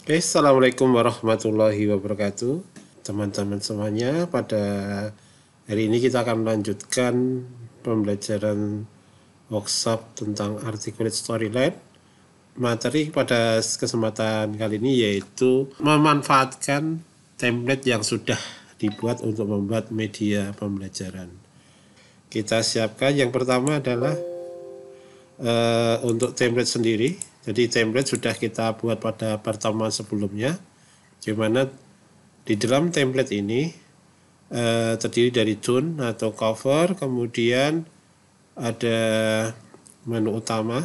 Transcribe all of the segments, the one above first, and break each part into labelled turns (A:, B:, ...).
A: Oke, Assalamualaikum warahmatullahi wabarakatuh. Teman-teman semuanya, pada hari ini kita akan melanjutkan pembelajaran workshop tentang Articulate Storyline. Materi pada kesempatan kali ini yaitu memanfaatkan template yang sudah dibuat untuk membuat media pembelajaran. Kita siapkan yang pertama adalah untuk template sendiri. Jadi template sudah kita buat pada pertemuan sebelumnya, di mana di dalam template ini terdiri dari tune atau cover, kemudian ada menu utama,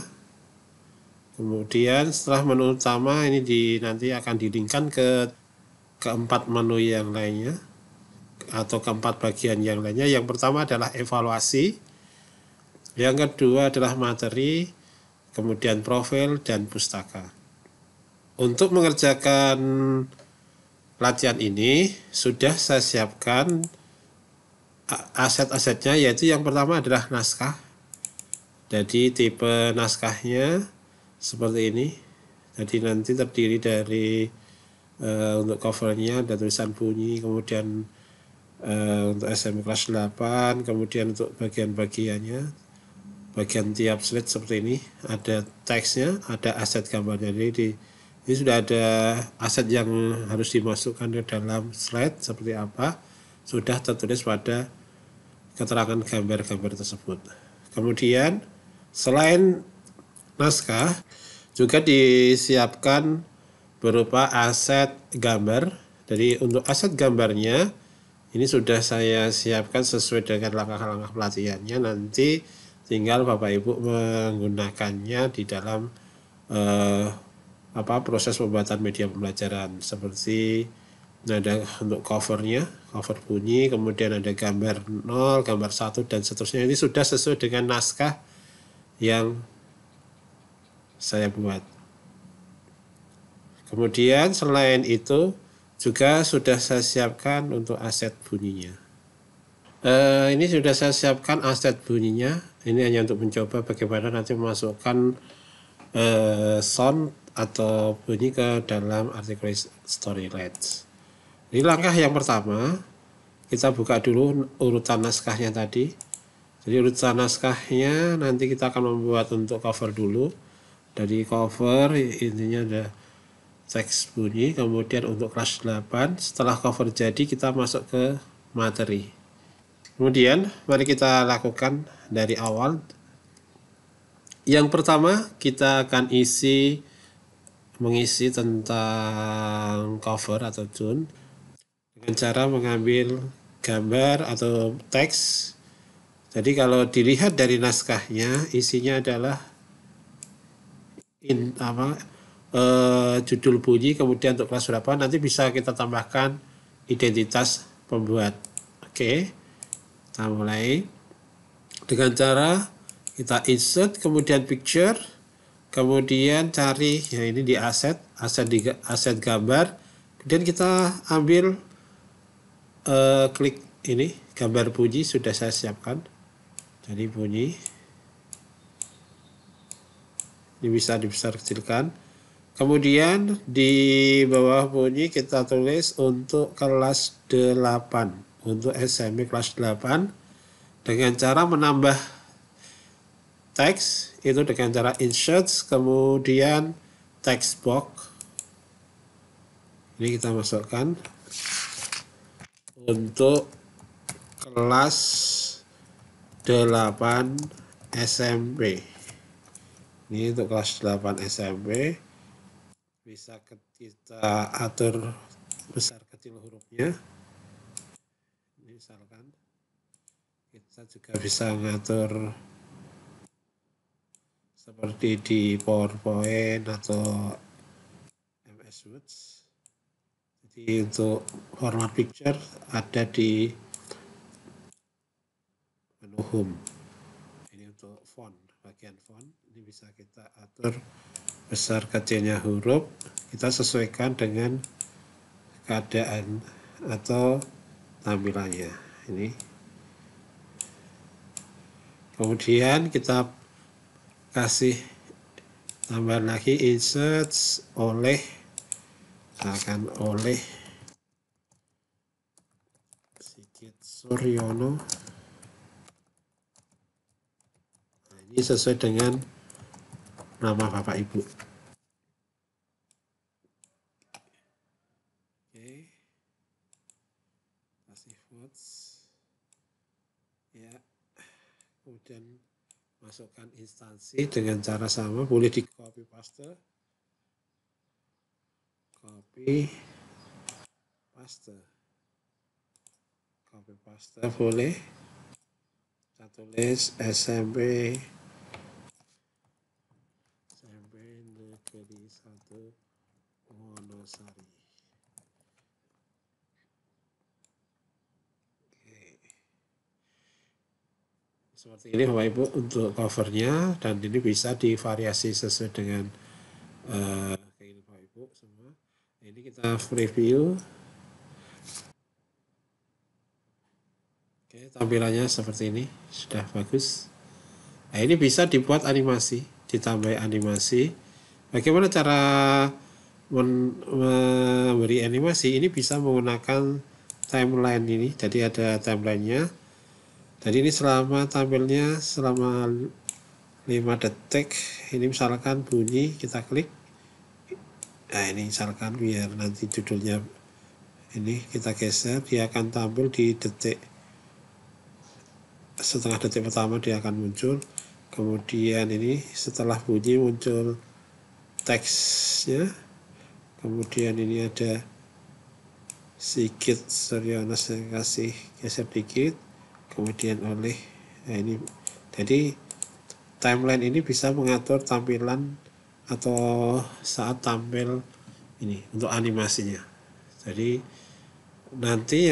A: kemudian setelah menu utama ini nanti akan dilingkan ke keempat menu yang lainnya atau keempat bagian yang lainnya. Yang pertama adalah evaluasi, yang kedua adalah materi, kemudian profil dan pustaka. Untuk mengerjakan latihan ini sudah saya siapkan aset-asetnya, yaitu yang pertama adalah naskah. Jadi tipe naskahnya seperti ini. Jadi nanti terdiri dari untuk covernya ada tulisan bunyi, kemudian untuk SME kelas 8, kemudian untuk bagian-bagiannya, bagian tiap slide seperti ini, ada teksnya, ada aset gambarnya. Jadi ini sudah ada aset yang harus dimasukkan ke dalam slide seperti apa, sudah tertulis pada keterangan gambar-gambar tersebut. Kemudian selain naskah juga disiapkan berupa aset gambar. Jadi untuk aset gambarnya ini sudah saya siapkan sesuai dengan langkah-langkah pelatihannya. Nanti tinggal Bapak Ibu menggunakannya di dalam proses pembuatan media pembelajaran. Seperti ada untuk covernya, cover bunyi, kemudian ada gambar 0, gambar 1, dan seterusnya. Ini sudah sesuai dengan naskah yang saya buat. Kemudian selain itu juga sudah saya siapkan untuk aset bunyinya. Ini sudah saya siapkan aset bunyinya. Ini hanya untuk mencoba bagaimana nanti memasukkan sound atau bunyi ke dalam Articulate Storyline. Ini langkah yang pertama, kita buka dulu urutan naskahnya tadi. Jadi urutan naskahnya nanti kita akan membuat untuk cover dulu. Dari cover intinya ada teks bunyi, kemudian untuk kelas 8 setelah cover jadi kita masuk ke materi. Kemudian mari kita lakukan dari awal. Yang pertama kita akan mengisi tentang cover atau tune dengan cara mengambil gambar atau teks. Jadi kalau dilihat dari naskahnya isinya adalah judul bunyi, kemudian untuk kelas berapa nanti bisa kita tambahkan identitas pembuat. Oke, kita mulai dengan cara kita insert, kemudian picture, kemudian cari ya ini di aset gambar, kemudian kita ambil klik ini gambar bunyi sudah saya siapkan. Jadi bunyi ini bisa dibesar kecilkan. Kemudian di bawah bunyi kita tulis untuk kelas 8, untuk SME kelas 8, dengan cara menambah teks itu dengan cara insert, kemudian text box. Ini kita masukkan untuk kelas 8 SMP. Ini untuk kelas 8 SMP. Bisa kita atur besar kecil hurufnya. Ini misalkan kita juga bisa ngatur seperti di PowerPoint atau MS Word. Jadi untuk format picture ada di menu home. Ini untuk font, bagian font ini bisa kita atur besar kecilnya huruf, kita sesuaikan dengan keadaan atau tampilannya. Ini kemudian kita kasih tambahan lagi insert oleh akan oleh Sigit Suryono. Nah, ini sesuai dengan nama Bapak Ibu. Oke, kasih votes ya, kemudian masukkan instansi dengan cara sama, boleh di copy paste, boleh. Kita tulis SMP Negeri 1 Wonosari. Seperti ini Bapak Ibu untuk covernya, dan ini bisa divariasi sesuai dengan keinginan Bapak Ibu semua. Nah, ini kita preview. Oke, tampilannya seperti ini, sudah bagus. Nah, ini bisa dibuat animasi, ditambah animasi. Bagaimana cara memberi animasi? Ini bisa menggunakan timeline ini. Jadi ada timelinenya. Jadi ini selama tampilnya selama 5 detik. Ini misalkan bunyi, kita klik. Nah, ini misalkan biar nanti judulnya ini kita geser, dia akan tampil di detik, setengah detik pertama dia akan muncul. Kemudian ini setelah bunyi muncul teksnya. Kemudian ini ada Sigit Suryono, saya kasih geser dikit. Kemudian oleh, nah ini, jadi timeline ini bisa mengatur tampilan atau saat tampil ini untuk animasinya. Jadi nanti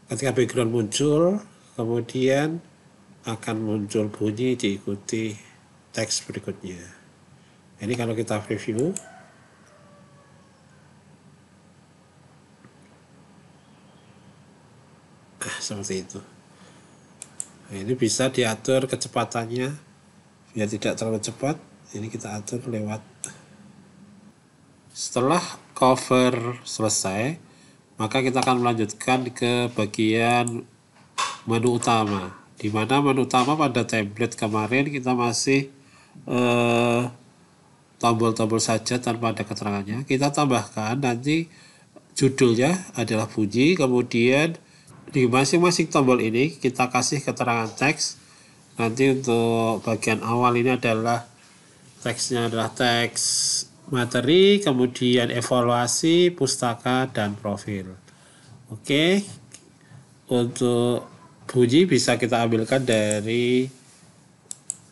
A: ketika background muncul, kemudian akan muncul bunyi diikuti teks berikutnya. Ini kalau kita preview, seperti itu. Nah, ini bisa diatur kecepatannya biar tidak terlalu cepat. Ini kita atur lewat. Setelah cover selesai, maka kita akan melanjutkan ke bagian menu utama, di mana menu utama pada template kemarin kita masih tombol-tombol saja tanpa ada keterangannya. Kita tambahkan nanti judulnya adalah bunyi, kemudian di masing-masing tombol ini kita kasih keterangan teks. Nanti untuk bagian awal ini adalah teksnya adalah teks materi, kemudian evaluasi, pustaka, dan profil. Oke, untuk bunyi bisa kita ambilkan dari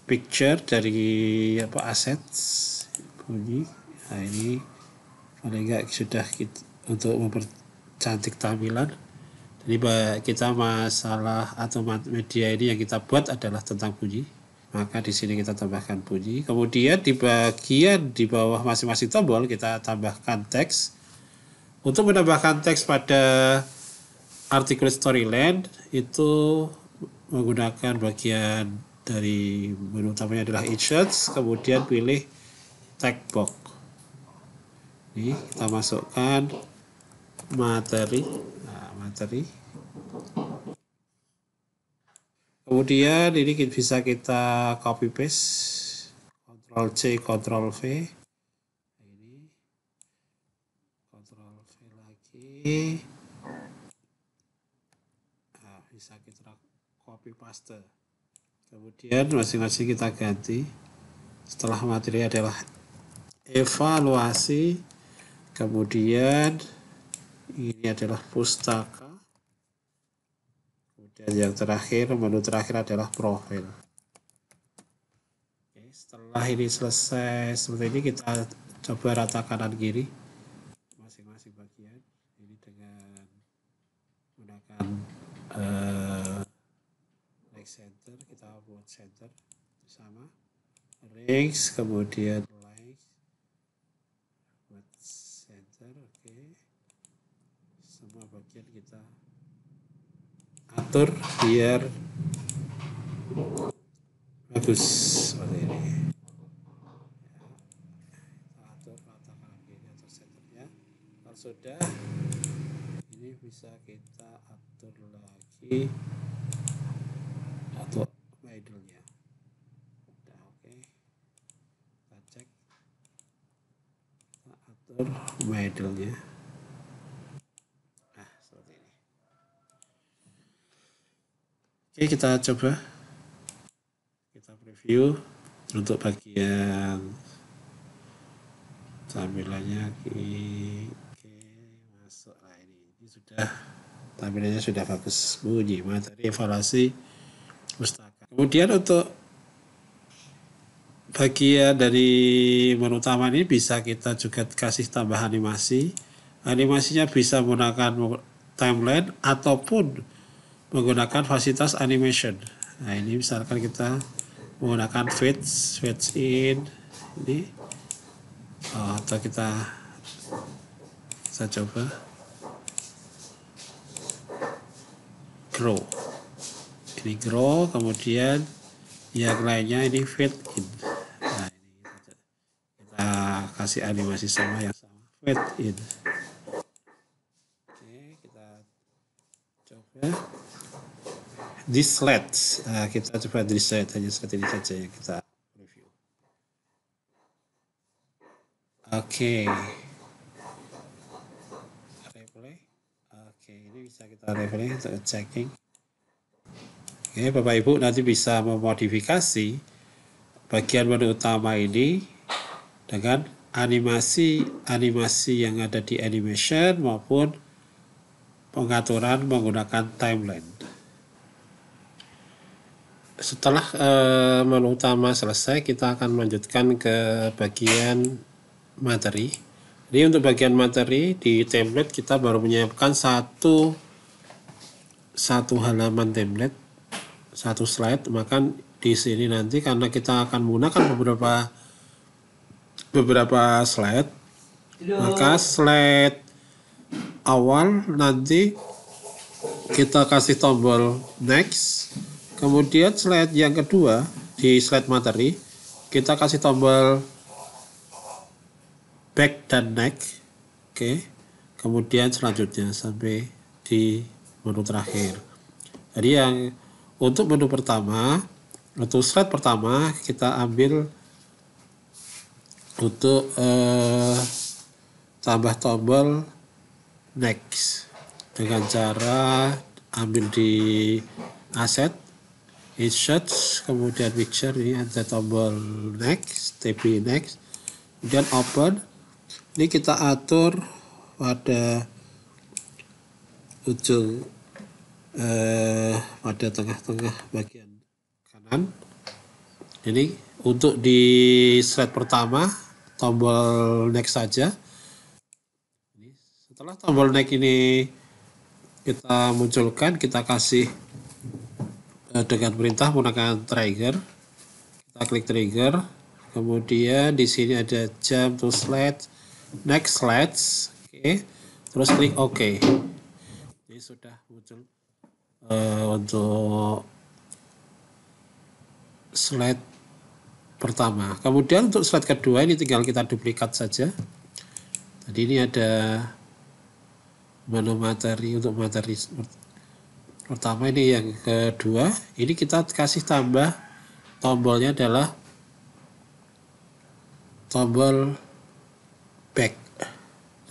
A: picture, dari assets bunyi. Nah, ini paling enggak sudah kita, untuk mempercantik tampilan. Jadi kita masalah atau media ini yang kita buat adalah tentang bunyi. Maka di sini kita tambahkan bunyi. Kemudian di bagian di bawah masing-masing tombol kita tambahkan teks. Untuk menambahkan teks pada artikel Storyland itu menggunakan bagian dari menu utamanya adalah Inserts, kemudian pilih tag box. Ini kita masukkan materi. Nah, materi. Kemudian ini bisa kita copy paste, Ctrl C, Ctrl V. Ini Ctrl V lagi. Nah, bisa kita copy paste. Kemudian masing-masing kita ganti. Setelah materi adalah evaluasi, kemudian ini adalah pustaka. Dan yang terakhir, menu terakhir adalah profil. Oke, setelah ini selesai seperti ini, kita coba rata kanan kiri masing-masing bagian. Ini dengan menggunakan like center, kita buat center sama rings, kemudian like buat center. Oke, semua bagian kita atur biar bagus seperti ini. Kita atur rata kanan kiri atau senternya. sudah, ini bisa kita atur lagi atau idle-nya. Udah oke. Kita cek, kita atur idle-nya. Nah, seperti ini. Oke, kita coba. Kita preview untuk bagian tampilannya. Oke, masuk lah ini sudah, tampilannya sudah bagus, bunyi materi evaluasi pustaka. Kemudian untuk bagian dari menu utama ini bisa kita juga kasih tambah animasi. Animasinya bisa menggunakan timeline ataupun menggunakan fasilitas animation. Nah, ini misalkan kita menggunakan fade in ini, atau kita coba grow, ini grow, kemudian yang lainnya ini fade in. Nah, ini kita kasih animasi sama yang sama, fade in. Oke, kita coba di slide. Nah, kita coba di slide hanya seperti ini saja yang kita review. Oke. Replay. Oke, ini bisa kita replay untuk checking. Oke, Bapak Ibu nanti bisa memodifikasi bagian menu utama ini dengan animasi yang ada di animation maupun pengaturan menggunakan timeline. Setelah menu utama selesai, kita akan melanjutkan ke bagian materi. Jadi untuk bagian materi di template kita baru menyiapkan satu halaman template, satu slide. Maka di sini nanti karena kita akan menggunakan beberapa slide, maka slide awal nanti kita kasih tombol next. Kemudian slide yang kedua, di slide materi, kita kasih tombol back dan next. Oke. Kemudian selanjutnya sampai di menu terakhir. Jadi yang untuk menu pertama, untuk slide pertama, kita ambil untuk tambah tombol next dengan cara ambil di aset, insert, kemudian picture, ini ada tombol next, TP next, kemudian open. Ini kita atur pada ujung pada tengah-tengah bagian kanan. Jadi untuk di slide pertama tombol next saja. Setelah tombol next ini kita munculkan, kita kasih dengan perintah menggunakan trigger. Kita klik trigger, kemudian di sini ada jump to slide, next slides. Oke, terus klik OK. Ini sudah muncul untuk slide pertama. Kemudian untuk slide kedua ini tinggal kita duplikat saja. Jadi ini ada menu materi. Untuk materi pertama ini yang kedua, ini kita kasih tambah tombolnya adalah tombol back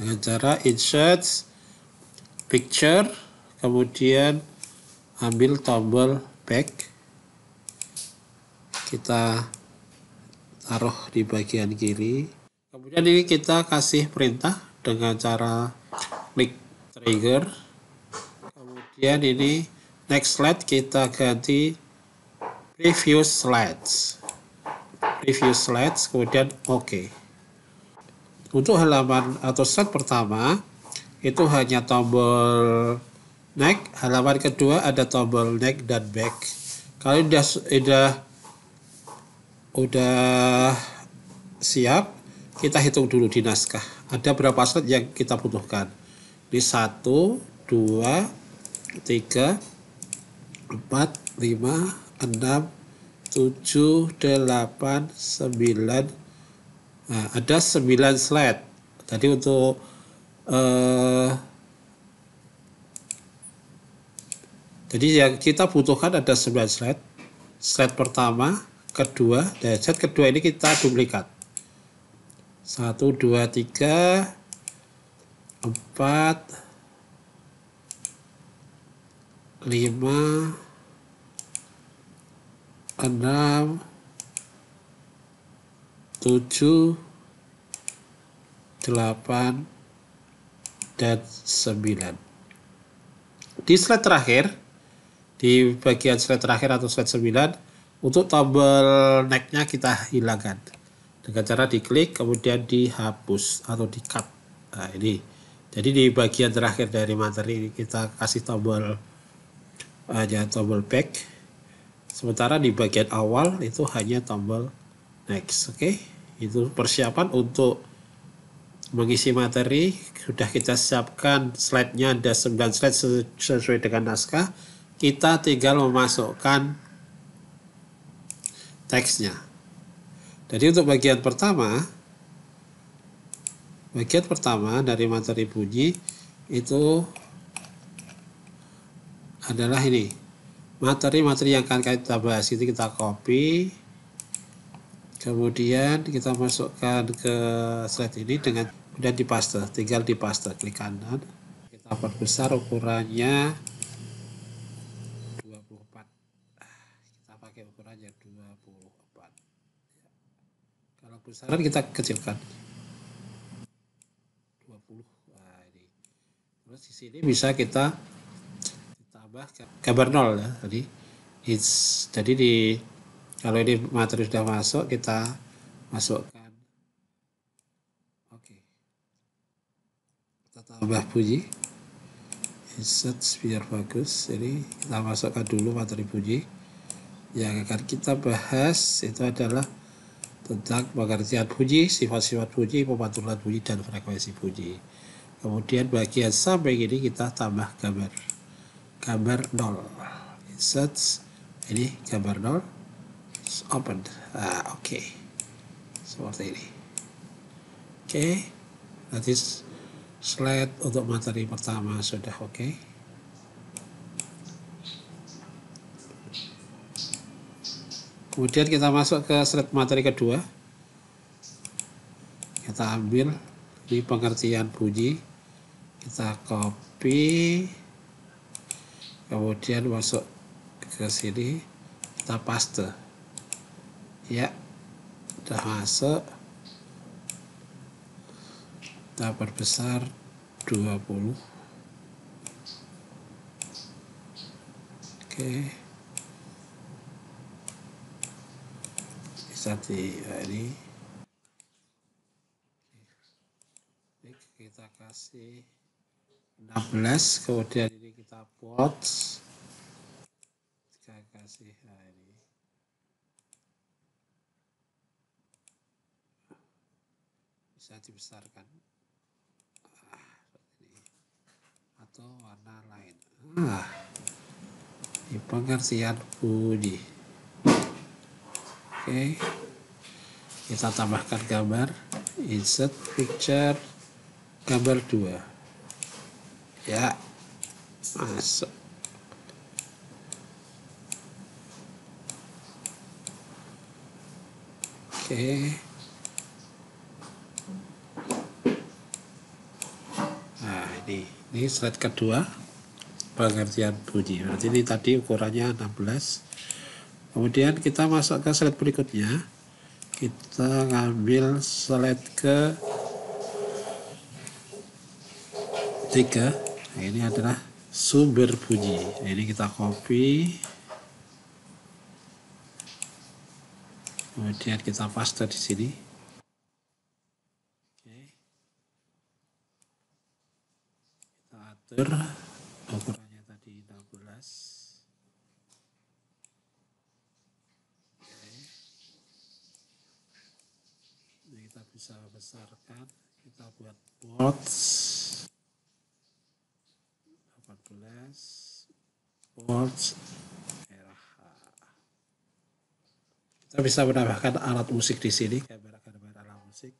A: dengan cara insert picture, kemudian ambil tombol back, kita taruh di bagian kiri. Kemudian ini kita kasih perintah dengan cara klik trigger. Kemudian ini next slide kita ganti preview slides. Preview slides, kemudian OK. Untuk halaman atau slide pertama itu hanya tombol next, halaman kedua ada tombol next dan back. Kalau udah siap, kita hitung dulu di naskah. Ada berapa slide yang kita butuhkan? Di 1, 2, 3, 4, 5, 6, 7, 8, 9. Nah, ada 9 slide. Jadi untuk 9 slide, 1, 2, 3, 4, 5, 6, 7, 8, 9. Nah, ada 9 slide. Jadi untuk 9 slide, 1, 2, 3, 4, 5, 6, 7, 8, 9. Nah, ada 9 slide. Jadi untuk 9 slide, 1, 2, 3, 4, 5, 6, 7, 8, 9. Nah, ada 9 slide. Jadi untuk eh, jadi yang kita butuhkan ada 9 slide. Slide pertama, kedua, dan slide kedua ini kita duplikat. 1, 2, 3, 4, 5, 6, 7, 8, dan 9. Di slide terakhir, di bagian slide terakhir atau slide 9, untuk tombol neck-nya kita hilangkan dengan cara diklik kemudian dihapus atau di cut. Nah, ini jadi di bagian terakhir dari materi ini kita kasih tombol hanya tombol back, sementara di bagian awal itu hanya tombol next. Oke, itu persiapan untuk mengisi materi. Sudah kita siapkan slide-nya, ada 9 slide sesuai dengan naskah. Kita tinggal memasukkan teksnya. Jadi untuk bagian pertama dari materi bunyi itu adalah ini. Materi-materi yang akan kita bahas itu kita copy, kemudian kita masukkan ke slide ini dengan kemudian dipaste, tinggal dipaste, klik kanan, kita perbesar ukurannya 24. Kita pakai ukurannya 24. Kalau besaran kita kecilkan 20. Nah, ini. Terus di sini bisa kita tambah gambar 0 ya. Jadi kalau ini materi sudah masuk, kita masukkan. Oke. Kita tambah bunyi. Insert biar bagus. Jadi kita masukkan dulu materi bunyi. Yang akan kita bahas itu adalah tentang pengertian bunyi, sifat-sifat bunyi, pemantauan bunyi, dan frekuensi bunyi. Kemudian bagian sampai ini kita tambah gambar 0. Insert, ini gambar 0, open. Oke. Seperti ini. Oke. Nanti slide untuk materi pertama sudah oke. Kemudian kita masuk ke slide materi kedua. Kita ambil di pengertian bunyi, kita copy, kemudian masuk ke sini, kita paste. Ya, sudah masuk. Kita perbesar 20. Oke. Bisa ini kita kasih 16, kemudian ini kita plot, kita kasih ini bisa dibesarkan atau warna lain. Ini pengertian bunyi. Oke, kita tambahkan gambar, insert picture, gambar 2. Ya, masuk. Oke. Nah, ini slide kedua, pengertian bunyi. Berarti ini tadi ukurannya 16. Kemudian kita masuk ke slide berikutnya. Kita ngambil slide ke 3. Nah, ini adalah sumber bunyi. Nah, ini kita copy. Kemudian kita paste di sini. Oke. Kita atur ukurannya tadi 16. Oke. Ini kita bisa besarkan. Kita buat box 14 box RH. Kita bisa menambahkan alat musik di sini, gambar-gambar alat musik.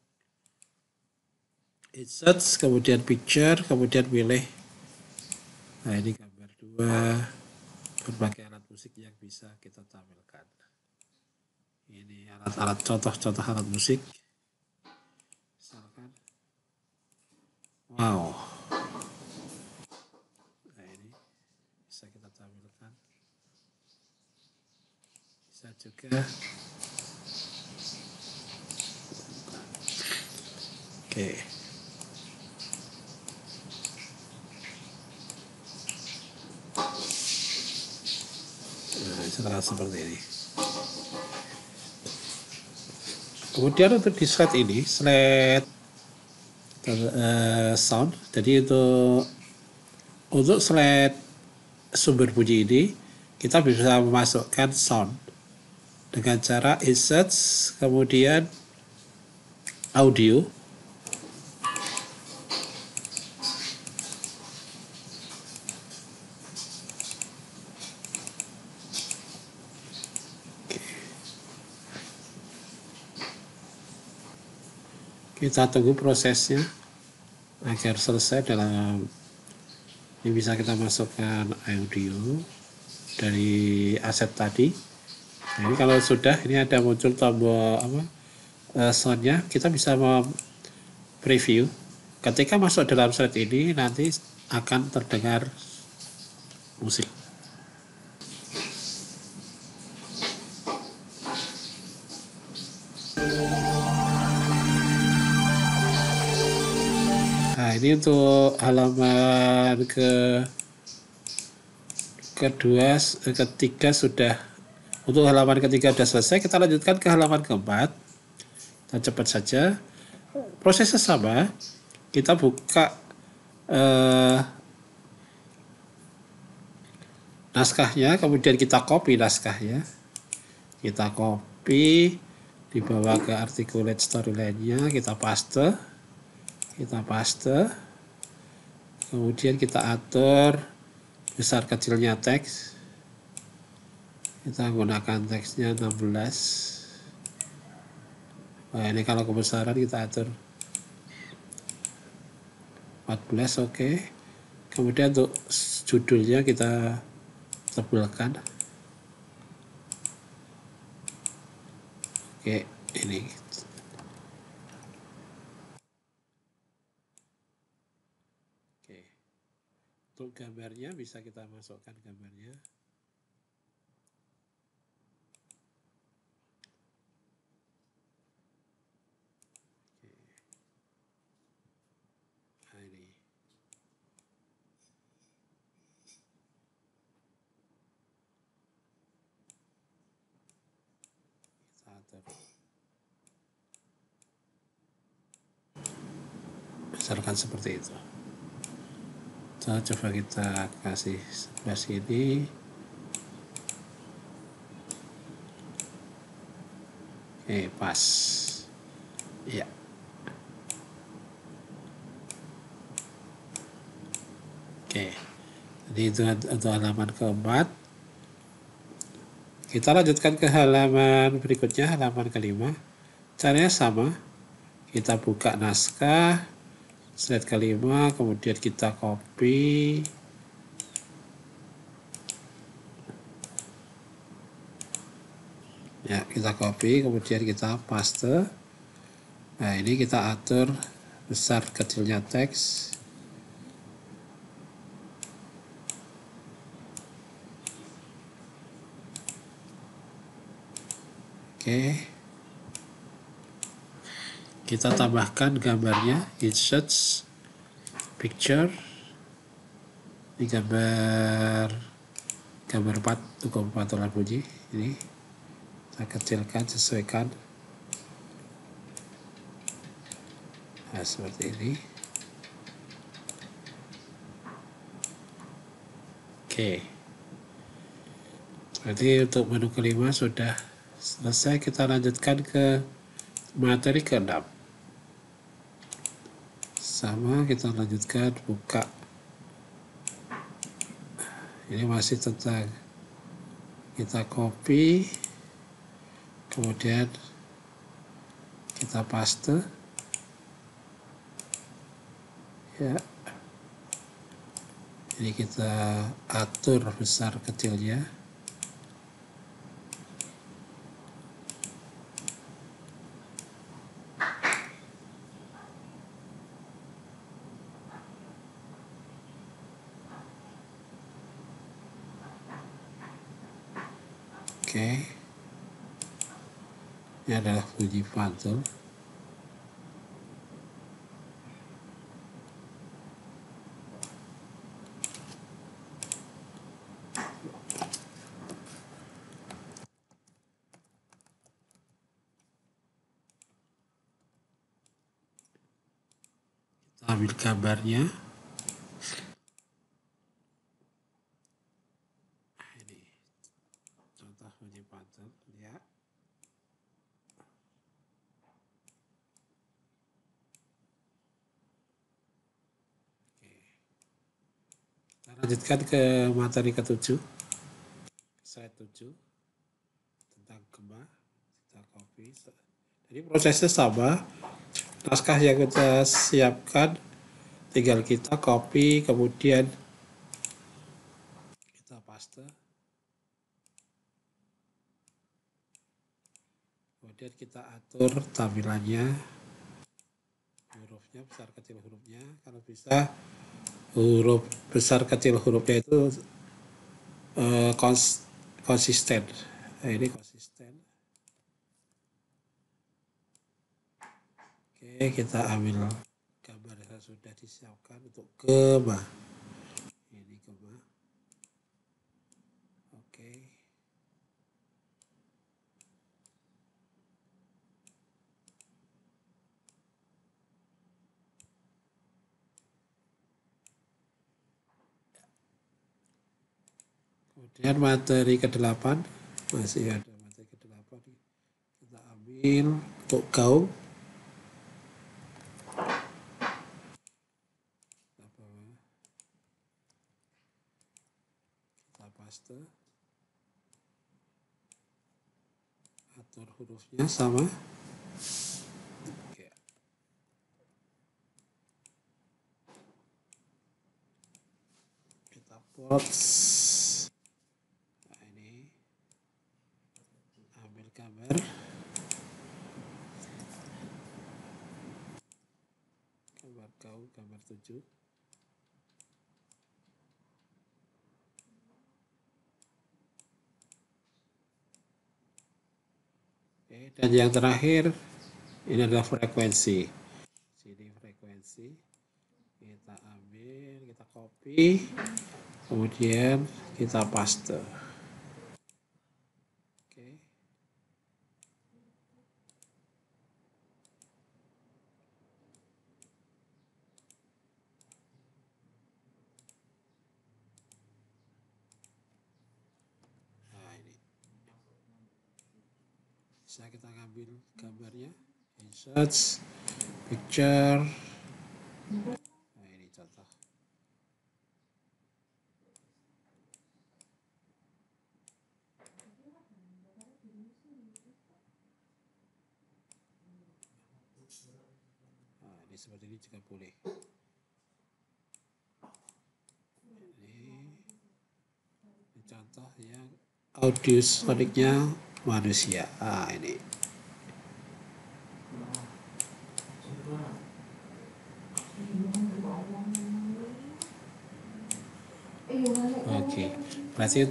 A: insert, kemudian picture, kemudian pilih. Nah, ini gambar 2 berbagai alat musik yang bisa kita tampilkan. Ini alat-alat contoh-contoh alat musik. Misalkan, wow. Nah, ini bisa kita tampilkan. Bisa juga. Oke. Nah, misalkan seperti ini. Kemudian untuk di slide ini, slide sound. Jadi untuk slide sumber bunyi ini, kita bisa memasukkan sound dengan cara insert, kemudian audio. Kita tunggu prosesnya agar selesai. Dalam ini bisa kita masukkan audio dari aset tadi. Nah, ini kalau sudah, ini ada muncul tombol soundnya, kita bisa preview. Ketika masuk dalam slide ini, nanti akan terdengar musik. Nah, ini untuk halaman ketiga sudah. Untuk halaman ketiga sudah selesai. Kita lanjutkan ke halaman keempat. Kita cepat saja. Prosesnya sama. Kita buka naskahnya, kemudian kita copy naskahnya. Kita copy, dibawa ke articulate storyline-nya, kita paste. Kemudian kita atur besar kecilnya teks. Kita gunakan teksnya 16. Nah, ini kalau kebesaran kita atur 14, oke. Kemudian untuk judulnya kita tebalkan. Oke, ini. Oke. Untuk gambarnya bisa kita masukkan gambarnya. Misalkan seperti itu. Coba kita kasih sebelah sini. Oke, pas. Ya. Oke. Jadi itu untuk halaman keempat. Kita lanjutkan ke halaman berikutnya, halaman kelima. Caranya sama. Kita buka naskah, slide kelima, kemudian kita copy. Ya, kita copy, kemudian kita paste. Nah, ini kita atur besar kecilnya teks. Oke. Kita tambahkan gambarnya, insert, picture. Ini gambar 4 untuk pengaturan bunyi. Ini kita kecilkan, sesuaikan. Nah, seperti ini. Oke. Berarti untuk menu kelima sudah selesai. Kita lanjutkan ke materi ke-6. Sama, kita lanjutkan, buka. Ini masih tentang, kita copy, kemudian kita paste. ya. Jadi kita atur besar kecilnya. Oke. Ini adalah bunyi pantul. Kita ambil gambarnya. Ini contoh bunyi pantul ya. Kita lanjutkan ke materi ke-7, slide 7 tentang gema. Kita copy. Jadi prosesnya sama. Naskah yang kita siapkan tinggal kita copy, kemudian kita paste, kemudian kita atur tampilannya, hurufnya besar kecil hurufnya. Kalau bisa huruf besar kecil hurufnya itu konsisten. Nah, ini konsisten. Oke, kita ambil gambar yang sudah disiapkan untuk gema. Ini gema. Oke. Kemudian materi ke-8, masih ada materi ke-8. Kita ambil untuk gaung. Kita paste. Atur hurufnya sama. Oke. Kita pause. Gambar gaung, gambar 7. Oke, dan yang terakhir ini adalah frekuensi. Sini frekuensi kita ambil, kita copy, kemudian kita paste. Bisa kita ngambil gambarnya, insert, picture. Nah, ini contoh. Nah, ini seperti ini juga boleh. Ini contoh yang audio sonicnya manusia. Ah, ini. Oke, berarti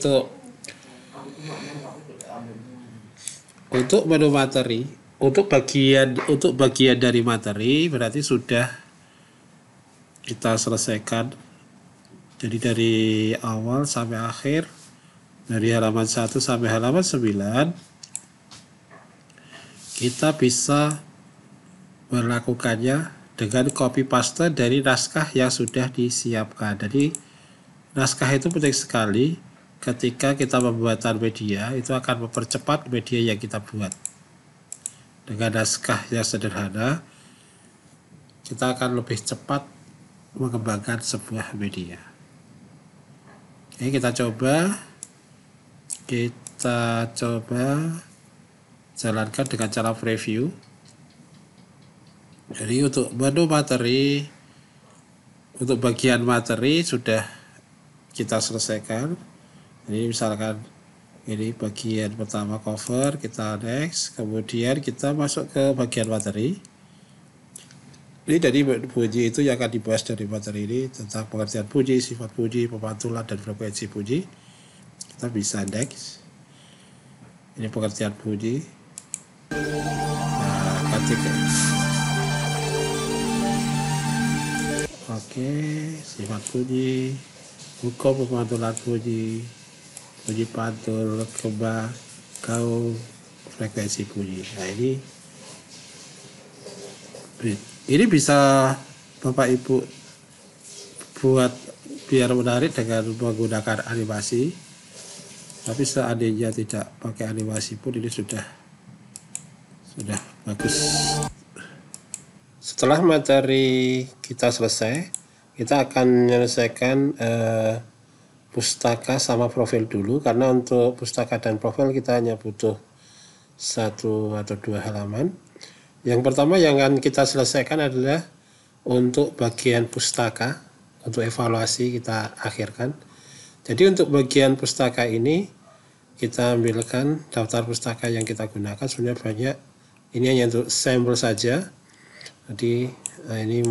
A: untuk menu materi, untuk bagian dari materi berarti sudah kita selesaikan. Jadi dari awal sampai akhir, dari halaman 1 sampai halaman 9, kita bisa melakukannya dengan copy paste dari naskah yang sudah disiapkan. Jadi naskah itu penting sekali. Ketika kita pembuatan media, itu akan mempercepat media yang kita buat. Dengan naskah yang sederhana, kita akan lebih cepat mengembangkan sebuah media. Oke, kita coba jalankan dengan cara preview. Jadi untuk menu materi Untuk bagian materi sudah kita selesaikan. Ini misalkan ini bagian pertama cover, kita next, kemudian kita masuk ke bagian materi. Ini dari puji itu yang akan dibahas dari materi ini tentang pengertian puji, sifat puji, pemantulan, dan frekuensi puji. Kita bisa next. Ini pengertian puji. Nah, ketika oke, sifat puji, hukum pemantulan puji, puji pantul, kembang, gaung, frekuensi puji. Nah, ini bisa Bapak Ibu buat biar menarik dengan menggunakan animasi. Tapi seandainya tidak pakai animasi pun ini sudah bagus. Setelah materi kita selesai, kita akan menyelesaikan pustaka sama profil dulu, karena untuk pustaka dan profil kita hanya butuh 1 atau 2 halaman. Yang pertama yang akan kita selesaikan adalah untuk bagian pustaka, untuk evaluasi kita akhirkan. Jadi untuk bagian pustaka ini kita ambilkan daftar pustaka yang kita gunakan, sebenarnya banyak. Ini hanya untuk sampel saja. Jadi ini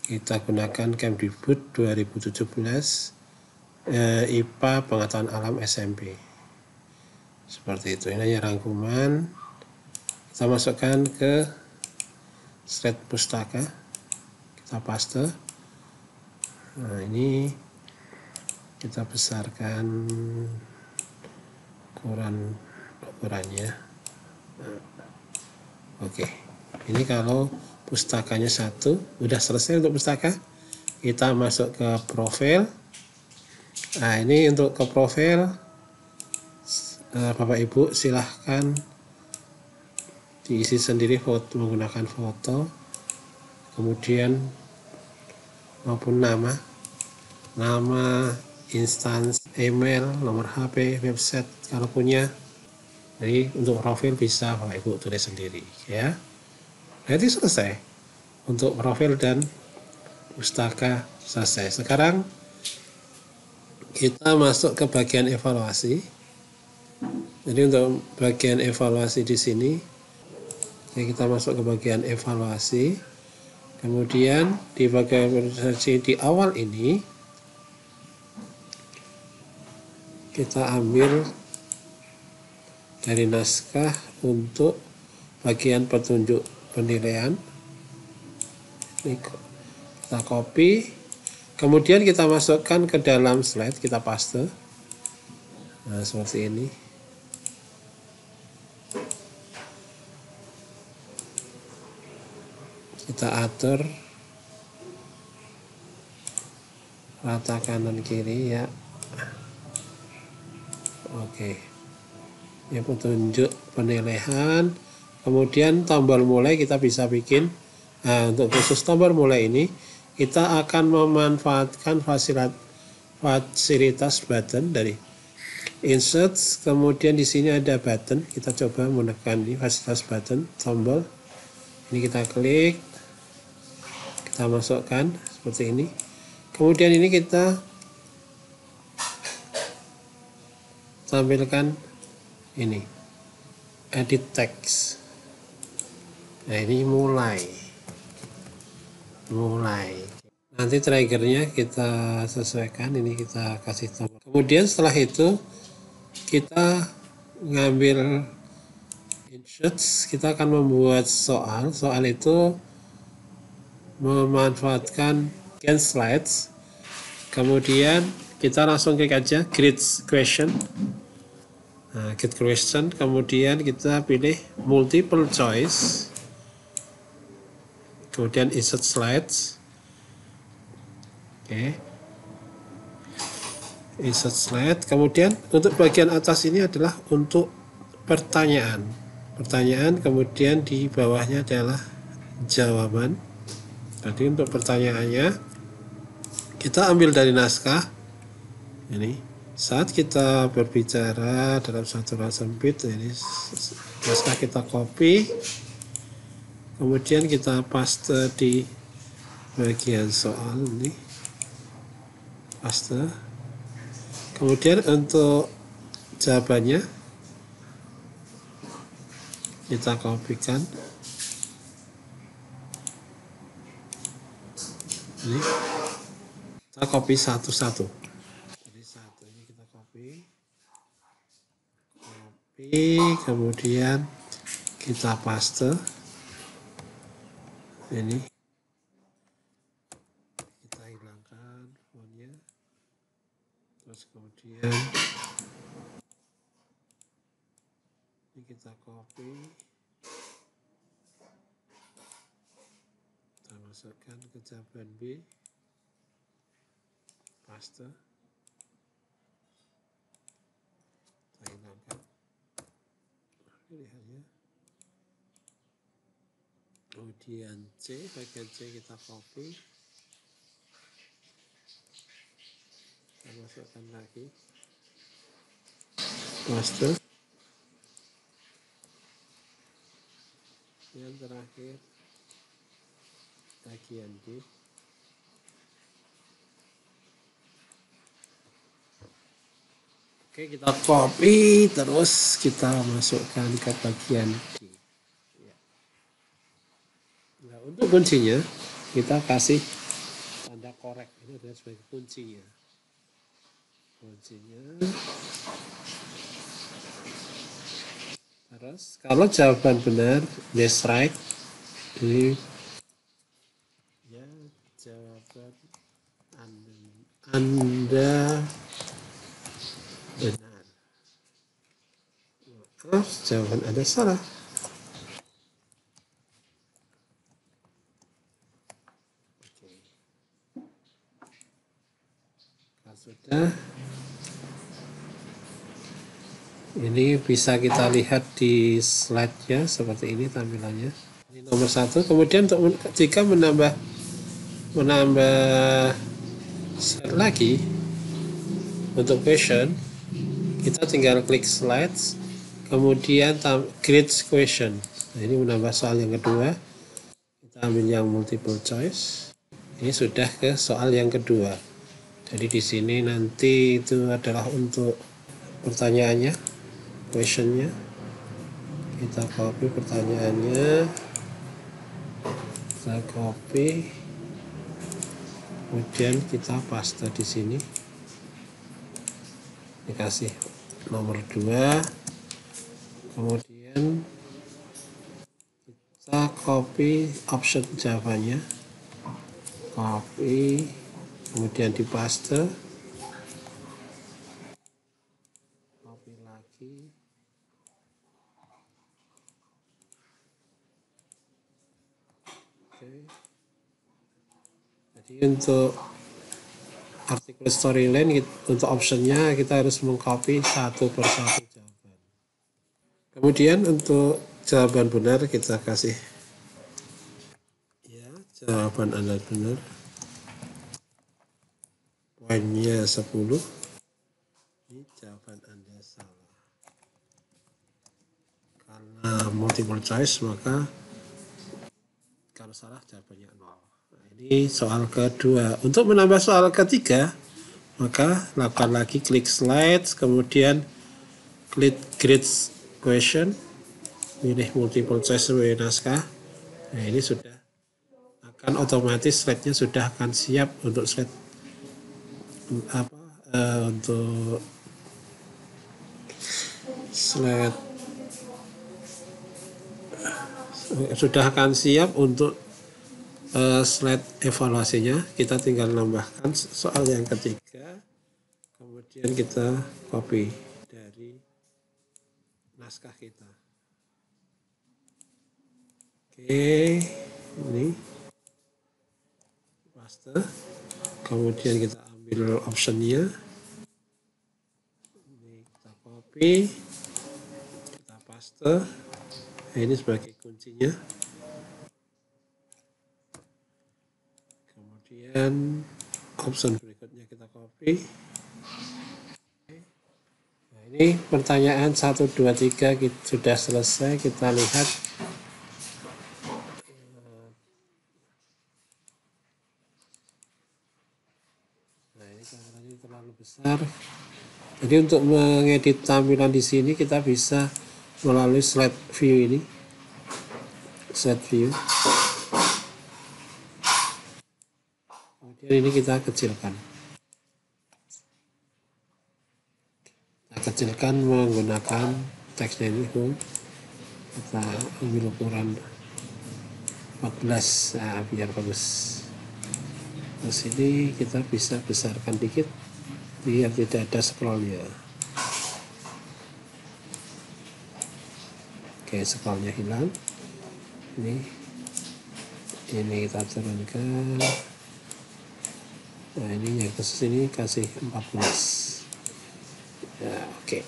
A: kita gunakan Kemdikbud 2017 IPA Pengetahuan Alam SMP. Seperti itu. Ini hanya rangkuman. Kita masukkan ke slide pustaka. Kita paste. Nah, ini kita besarkan ukurannya. Nah, oke. Ini kalau pustakanya 1, udah selesai untuk pustaka. Kita masuk ke profil. Nah, ini untuk ke profil, Bapak Ibu silahkan diisi sendiri menggunakan foto, kemudian maupun nama, instansi, email, nomor HP, website kalau punya. Jadi untuk profil bisa Bapak Ibu tulis sendiri ya. Nanti selesai untuk profil dan pustaka selesai. Sekarang kita masuk ke bagian evaluasi. Jadi untuk bagian evaluasi di sini, kita masuk ke bagian evaluasi. Kemudian di bagian evaluasi di awal ini kita ambil dari naskah untuk bagian petunjuk penilaian. Ini kita copy, kemudian kita masukkan ke dalam slide, kita paste. Nah, seperti ini. Kita atur rata kanan kiri ya. Oke. Ya, petunjuk penilaian. Kemudian tombol mulai kita bisa bikin. Nah, untuk khusus tombol mulai ini kita akan memanfaatkan fasilitas button dari insert. Kemudian di sini ada button. Kita coba menekan di fasilitas button tombol. Ini kita klik. Kita masukkan seperti ini. Kemudian ini kita tampilkan ini edit text. Nah, ini mulai nanti triggernya kita sesuaikan. Ini kita kasih tombol. Kemudian setelah itu kita ngambil insert. Kita akan membuat soal itu memanfaatkan Gen Slides. Kemudian kita langsung klik aja Create Question. Nah, Create Question, kemudian kita pilih Multiple Choice, kemudian Insert Slides. Oke. Insert Slide. Kemudian untuk bagian atas ini adalah untuk pertanyaan, kemudian di bawahnya adalah jawaban. Jadi untuk pertanyaannya kita ambil dari naskah. Ini saat kita berbicara dalam satu ruang sempit, ini naskah kita copy, kemudian kita paste di bagian soal ini paste. Kemudian untuk jawabannya kita kopikan ini, kita copy satu-satu. Jadi satu ini kita copy, kemudian kita paste ini, kita hilangkan fontnya, terus kemudian ini kita copy, kita masukkan ke jawaban B, paste, kita hilangkan pilihannya, kemudian C, bagian C kita copy, kita masukkan lagi, paste, yang terakhir bagian D, oke, kita copy terus kita masukkan ke bagian D. Nah, untuk kuncinya kita kasih tanda korek, ini adalah sebagai kuncinya. Terus kalau jawaban benar, yes right, ini ya jawaban Anda benar. Maaf, jawaban Anda salah. Oke. Kalau sudah, ini bisa kita lihat di slide-nya seperti ini tampilannya. Ini nomor 1. Kemudian untuk jika menambah slide lagi untuk question, kita tinggal klik slides, kemudian create question. Nah, ini menambah soal yang kedua. Kita ambil yang multiple choice. Ini sudah ke soal yang kedua. Jadi di sini nanti itu adalah untuk pertanyaannya, questionnya. Kita copy pertanyaannya, kita copy, kemudian kita paste di sini. Dikasih nomor 2, kemudian kita copy option jawabannya, copy, kemudian dipaste, copy lagi, oke. Jadi untuk artikel storyline, untuk optionnya kita harus mengcopy satu persatu jawaban. Kemudian untuk jawaban benar kita kasih ya, jawaban Anda benar, poinnya 10. Ini jawaban Anda salah. Karena multiple choice, maka kalau salah jawabannya 0. Nah, ini soal kedua. Untuk menambah soal ketiga, maka lakukan lagi klik slides, kemudian klik create question, pilih multiple choice sebagai naskah. Nah, ini sudah akan otomatis slide-nya sudah akan siap untuk slide untuk slide sudah akan siap untuk slide evaluasinya. Kita tinggal nambahkan soal yang ketiga, kemudian kita copy dari naskah kita. Oke, ini paste, kemudian kita ambil optionnya, ini kita copy, kita paste. Nah, ini sebagai kuncinya. Kemudian option berikutnya kita copy. Nah, ini pertanyaan 1, 2, 3 sudah selesai. Kita lihat kameranya terlalu besar. Jadi untuk mengedit tampilan di sini kita bisa melalui slide view ini. Slide view. Kemudian ini kita kecilkan. Kita kecilkan menggunakan teksnya ini. Kita ambil ukuran 14, nah, biar bagus. Terus ini kita bisa besarkan dikit biar tidak ada scrollnya. Oke, scrollnya hilang. Ini kita turunkan. Nah, ini yang khusus ini kasih 14. Ya, oke.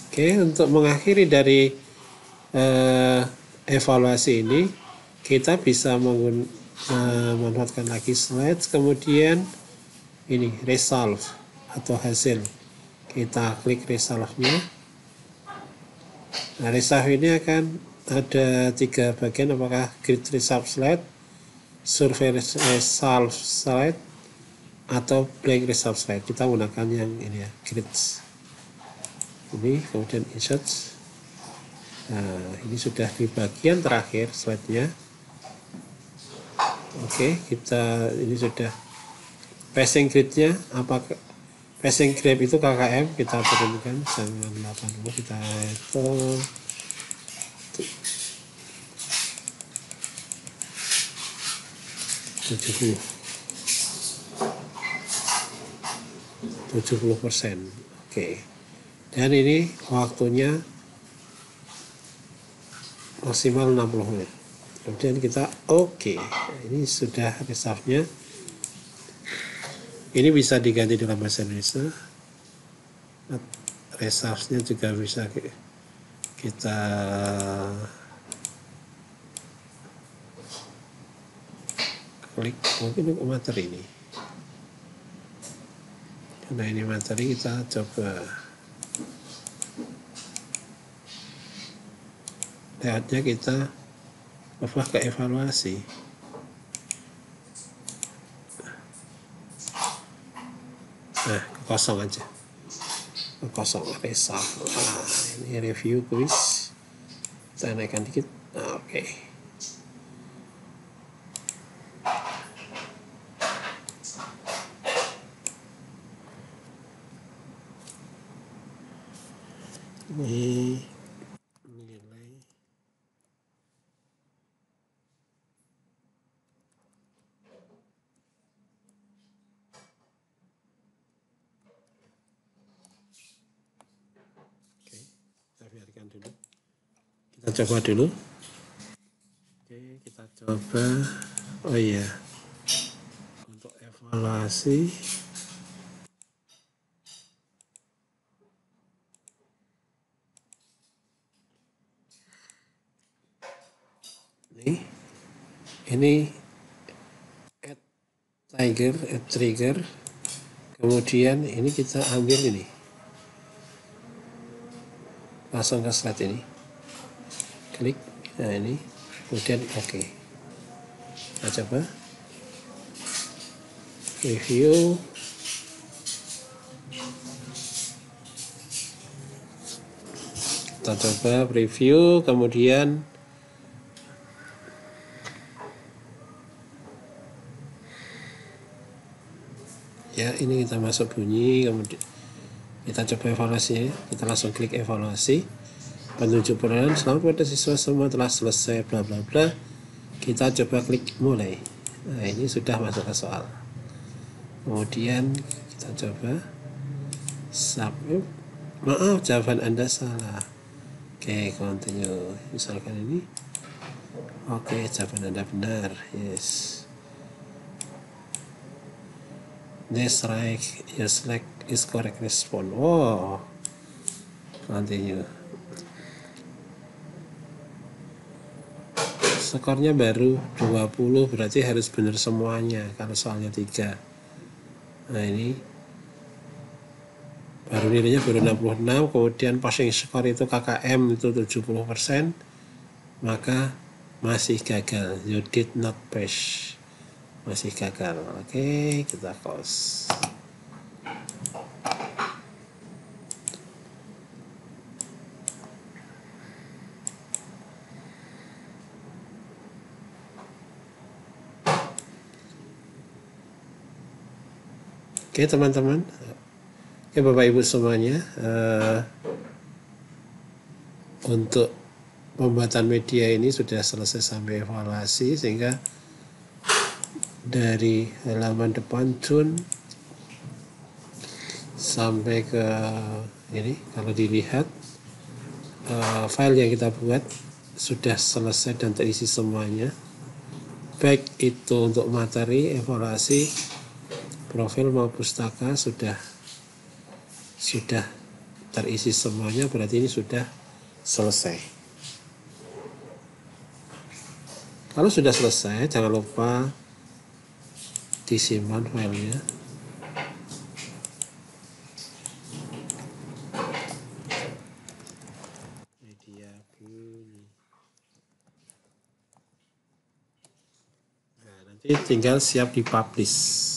A: Oke, untuk mengakhiri dari evaluasi ini, kita bisa memanfaatkan lagi slides, kemudian ini resolve atau hasil. Kita klik resolve-nya. Nah, resolve ini akan ada 3 bagian, apakah grid resolve slide, survey resolve slide, atau blank resolve slide. Kita gunakan yang ini ya, grids. Ini kemudian insert. Nah, ini sudah di bagian terakhir slide-nya. Oke, kita ini sudah passing grid-nya. Apakah passing grid itu KKM, kita turunkan jangan 80, kita itu 70%. Oke. Dan ini waktunya maksimal 60 menit. Kemudian kita oke. Ini sudah resolve-nya. Ini bisa diganti dalam bahasa Indonesia. Resolve-nya juga bisa kita klik, mungkin materi ini. Karena ini materi, kita coba lihatnya, kita ubah ke evaluasi. Nah, kosong aja, kosong resolve. Nah, ini review quiz, kita naikkan dikit. Nah, oke. Ini nilai oke, kita biarkan dulu, kita coba dulu. Oke, kita coba. Oh iya, untuk evaluasi ini add trigger, kemudian ini kita ambil ini, langsung ke slide ini, klik, nah ini, kemudian oke. Kita coba review. Kita coba preview, kemudian ya ini kita masuk bunyi, kemudian kita coba evaluasinya. Kita langsung klik evaluasi, petunjuk penilaian, selamat pada siswa semua telah selesai bla bla bla. Kita coba klik mulai. Nah, ini sudah masuk ke soal. Kemudian kita coba submit. Maaf, jawaban Anda salah. Oke, continue. Misalkan ini. Oke, jawaban Anda benar. Yes. This right, yes, like is correct response. Oh, continue. Skornya baru 20, berarti harus benar semuanya kalau soalnya 3. Nah, ini baru nilainya baru 66, kemudian passing score itu KKM itu 70%, maka masih gagal. You did not pass. masih gagal. Oke, kita close. Oke teman-teman, oke Bapak Ibu semuanya, untuk pembuatan media ini sudah selesai sampai evaluasi, sehingga dari halaman depan Jun sampai ke ini, kalau dilihat file yang kita buat sudah selesai dan terisi semuanya, baik itu untuk materi, evaluasi, profil maupun pustaka sudah terisi semuanya, berarti ini sudah selesai. Kalau sudah selesai, jangan lupa disimpan filenya. Media bunyi. Nah, nanti tinggal siap dipublish.